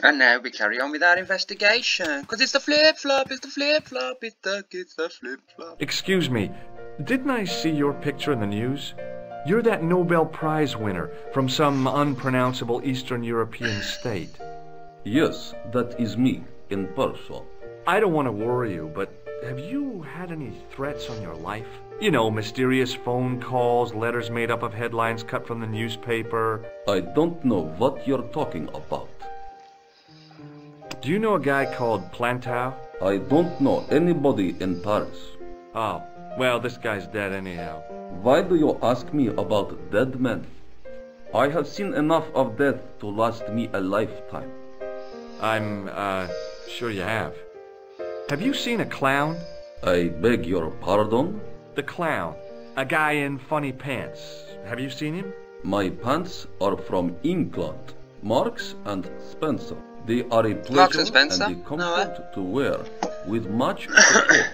And now we carry on with our investigation, because it's the flip-flop, it's the flip-flop, it's the flip-flop. Excuse me, didn't I see your picture in the news? You're that Nobel Prize winner from some unpronounceable Eastern European state. Yes, that is me, in person. I don't want to worry you, but have you had any threats on your life? You know, mysterious phone calls, letters made up of headlines cut from the newspaper. I don't know what you're talking about. Do you know a guy called Plantow? I don't know anybody in Paris. Oh, well, this guy's dead anyhow. Why do you ask me about dead men? I have seen enough of death to last me a lifetime. I'm, sure you have. Have you seen a clown? I beg your pardon? The clown. A guy in funny pants. Have you seen him? My pants are from England. Marks and Spencer. They are a pleasure and a comfort to wear, with much support.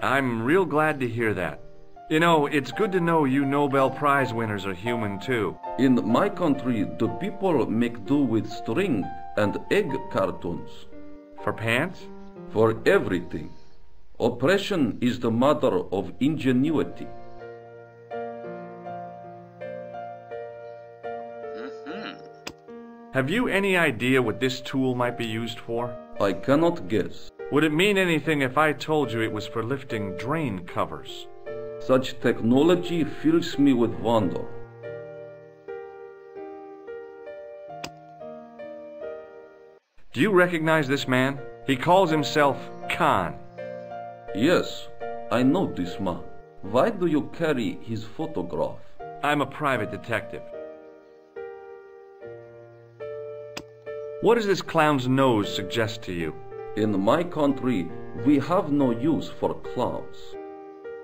I'm real glad to hear that. You know, it's good to know you Nobel Prize winners are human too. In my country, the people make do with string and egg cartoons. For pants? For everything. Oppression is the mother of ingenuity. Have you any idea what this tool might be used for? I cannot guess. Would it mean anything if I told you it was for lifting drain covers? Such technology fills me with wonder. Do you recognize this man? He calls himself Khan. Yes, I know this man. Why do you carry his photograph? I'm a private detective. What does this clown's nose suggest to you? In my country, we have no use for clowns.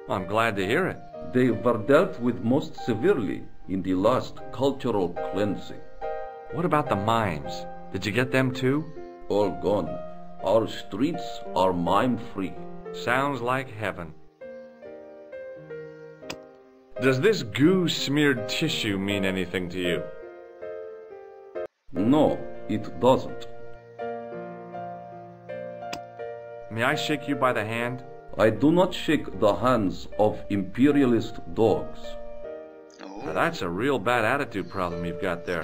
I'm glad to hear it. They were dealt with most severely in the last cultural cleansing. What about the mimes? Did you get them too? All gone. Our streets are mime-free. Sounds like heaven. Does this goo-smeared tissue mean anything to you? No, it doesn't. May I shake you by the hand? I do not shake the hands of imperialist dogs. Now that's a real bad attitude problem you've got there.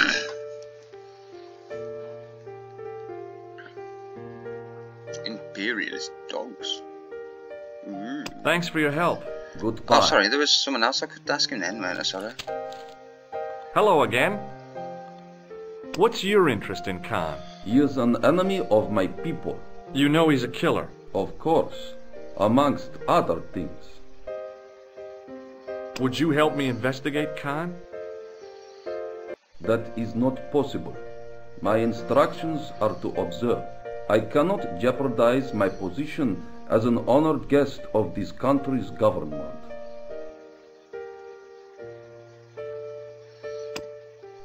Imperialist dogs. Thanks for your help. Goodbye. Oh, sorry, there was someone else I could ask him then, man. Sorry. Hello again. What's your interest in Khan? He is an enemy of my people. You know he's a killer. Of course, amongst other things. Would you help me investigate Khan? That is not possible. My instructions are to observe. I cannot jeopardize my position as an honored guest of this country's government.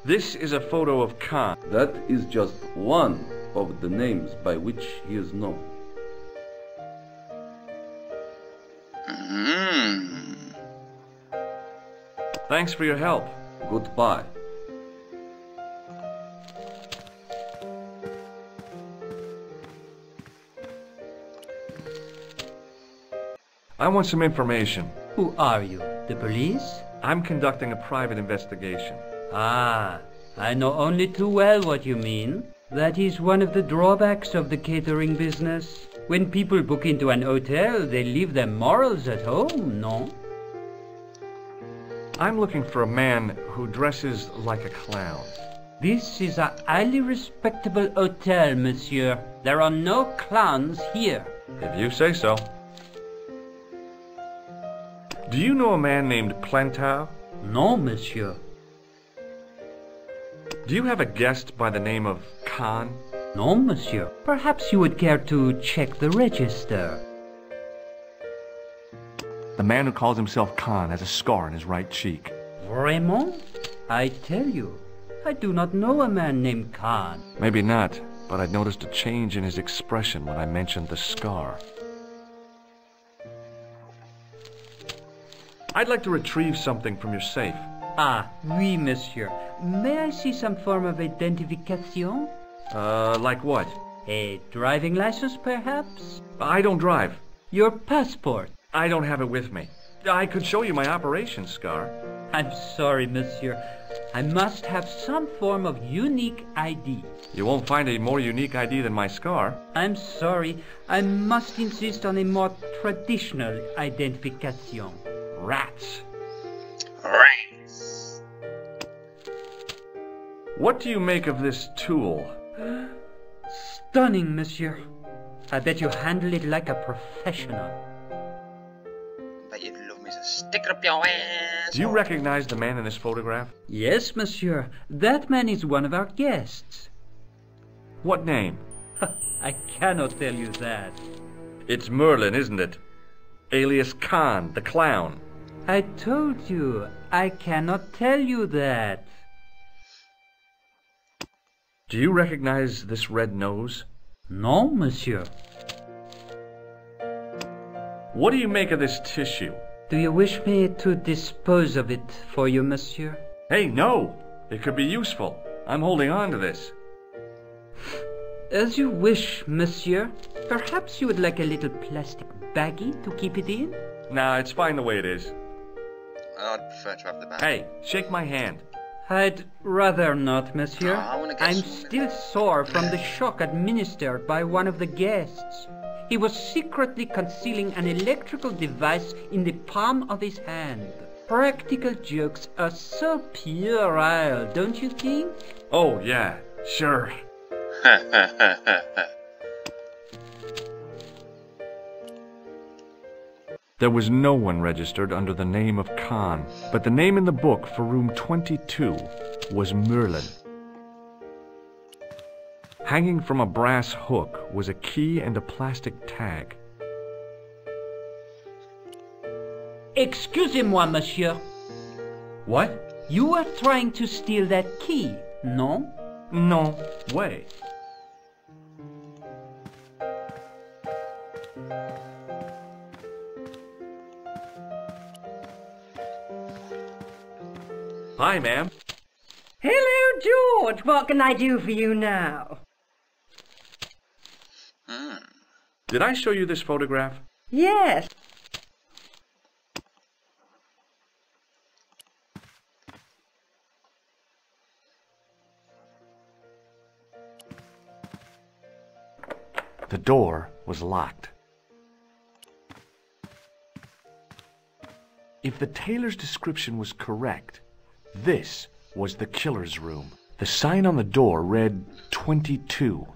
This is a photo of Khan. That is just one of the names by which he is known. Thanks for your help. Goodbye. I want some information. Who are you? The police? I'm conducting a private investigation. Ah, I know only too well what you mean. That is one of the drawbacks of the catering business. When people book into an hotel, they leave their morals at home, no? I'm looking for a man who dresses like a clown. This is a highly respectable hotel, monsieur. There are no clowns here. If you say so. Do you know a man named Plantow? No, monsieur. Do you have a guest by the name of Khan? No, monsieur. Perhaps you would care to check the register. The man who calls himself Khan has a scar on his right cheek. Vraiment? I tell you, I do not know a man named Khan. Maybe not, but I noticed a change in his expression when I mentioned the scar. I'd like to retrieve something from your safe. Ah, oui, monsieur. May I see some form of identification? Like what? A driving license, perhaps? I don't drive. Your passport? I don't have it with me. I could show you my operation scar. I'm sorry, monsieur. I must have some form of unique ID. You won't find a more unique ID than my scar. I'm sorry. I must insist on a more traditional identification. Rats. Rats. What do you make of this tool? Stunning, monsieur. I bet you handle it like a professional. Bet you'd love me to stick it up your ass. Do you recognize the man in this photograph? Yes, monsieur. That man is one of our guests. What name? I cannot tell you that. It's Merlin, isn't it? Alias Khan, the clown. I told you, I cannot tell you that. Do you recognize this red nose? No, monsieur. What do you make of this tissue? Do you wish me to dispose of it for you, monsieur? Hey, no! It could be useful. I'm holding on to this. As you wish, monsieur. Perhaps you would like a little plastic baggie to keep it in? Nah, it's fine the way it is. I'd prefer to have the bag. Hey, shake my hand. I'd rather not, monsieur. No, I wanna get I'm some- still sore from the shock administered by one of the guests. He was secretly concealing an electrical device in the palm of his hand. Practical jokes are so puerile, don't you think? Oh, yeah, sure. There was no one registered under the name of Khan, but the name in the book for room 22 was Merlin. Hanging from a brass hook was a key and a plastic tag. Excusez-moi, monsieur. What? You were trying to steal that key, no? No way. Hi, ma'am. Hello, George. What can I do for you now? Did I show you this photograph? Yes. The door was locked. If the tailor's description was correct, this was the killer's room. The sign on the door read 22.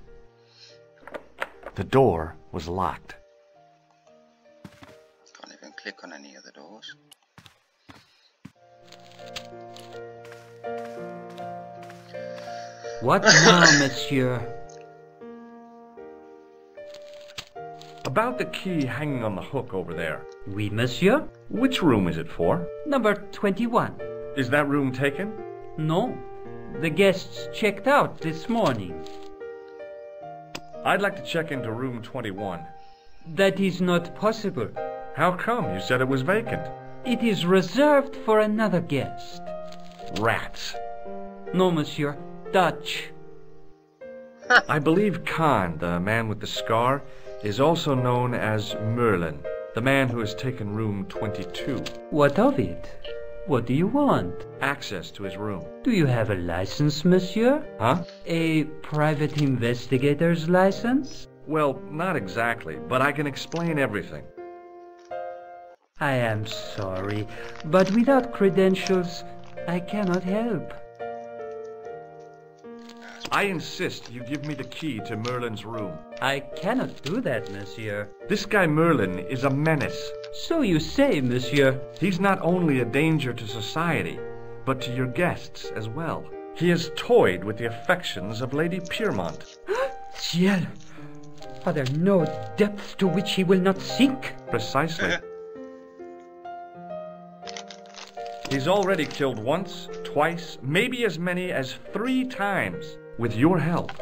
The door was locked. Can't even click on any of the doors. What now, monsieur? About the key hanging on the hook over there. Oui, monsieur. Which room is it for? Number 21. Is that room taken? No. The guests checked out this morning. I'd like to check into room 21. That is not possible. How come? You said it was vacant. It is reserved for another guest. Rats. No, monsieur. Dutch. I believe Khan, the man with the scar, is also known as Merlin, the man who has taken room 22. What of it? What do you want? Access to his room. Do you have a license, monsieur? Huh? A private investigator's license? Well, not exactly, but I can explain everything. I am sorry, but without credentials, I cannot help. I insist you give me the key to Merlin's room. I cannot do that, monsieur. This guy Merlin is a menace. So you say, monsieur. He's not only a danger to society, but to your guests as well. He has toyed with the affections of Lady Piermont. Ciel! Are there no depths to which he will not sink? Precisely. He's already killed once, twice, maybe as many as 3 times. With your help,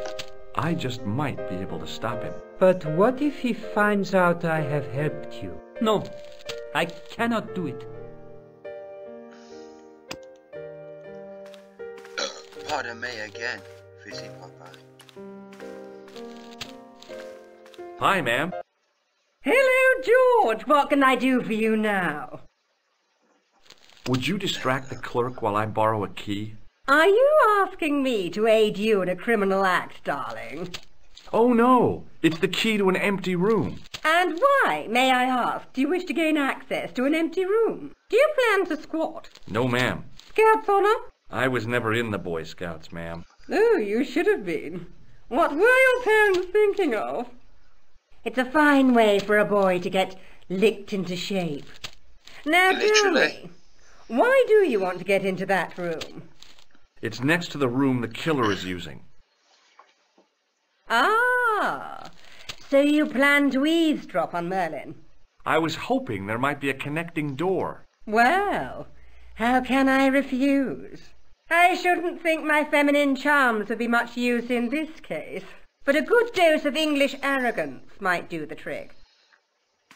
I just might be able to stop him. But what if he finds out I have helped you? No, I cannot do it. Pardon me again, Fizzy Popeye. Hi, ma'am. Hello, George. What can I do for you now? Would you distract the clerk while I borrow a key? Are you asking me to aid you in a criminal act, darling? Oh, no. It's the key to an empty room. And why, may I ask, do you wish to gain access to an empty room? Do you plan to squat? No, ma'am. Scouts honor? I was never in the Boy Scouts, ma'am. Oh, you should have been. What were your parents thinking of? It's a fine way for a boy to get licked into shape. Now tell me, why do you want to get into that room? It's next to the room the killer is using. Ah, so you plan to eavesdrop on Merlin? I was hoping there might be a connecting door. Well, how can I refuse? I shouldn't think my feminine charms would be much use in this case, but a good dose of English arrogance might do the trick.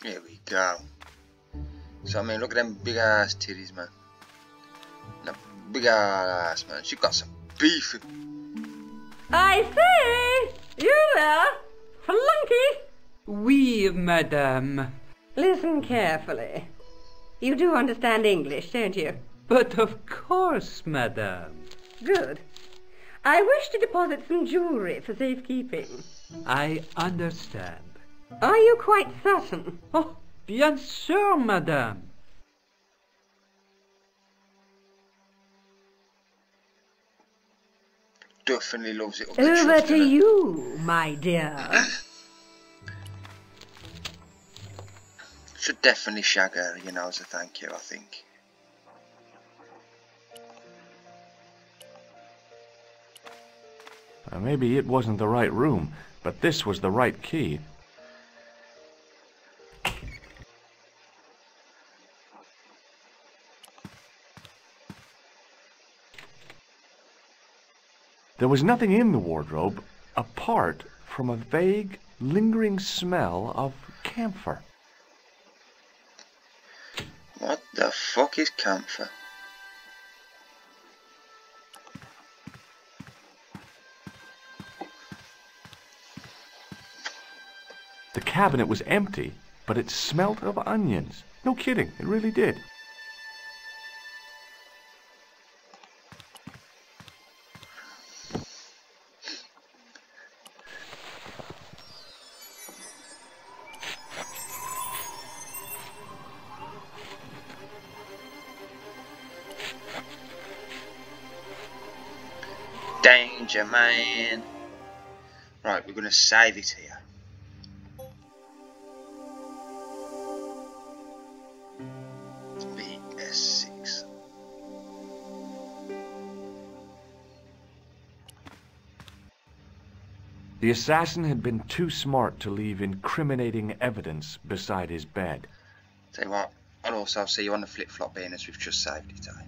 Here we go. So, I mean, look at them big ass titties, man. That big ass, man. She got some beef. I say! You there? Flunky! Oui, madame. Listen carefully. You do understand English, don't you? But of course, madame. Good. I wish to deposit some jewellery for safekeeping. I understand. Are you quite certain? Oh, bien sûr, madame. Definitely loves it. Over to you, my dear. Should definitely shag her, you know, as a thank you, I think. Maybe it wasn't the right room, but this was the right key. There was nothing in the wardrobe apart from a vague, lingering smell of camphor. What the fuck is camphor? The cabinet was empty, but it smelt of onions. No kidding, it really did. Danger, man. Right, we're going to save it here. BS6. The assassin had been too smart to leave incriminating evidence beside his bed. Tell you what, I'll also see you on the flip-flop being as we've just saved it, eh?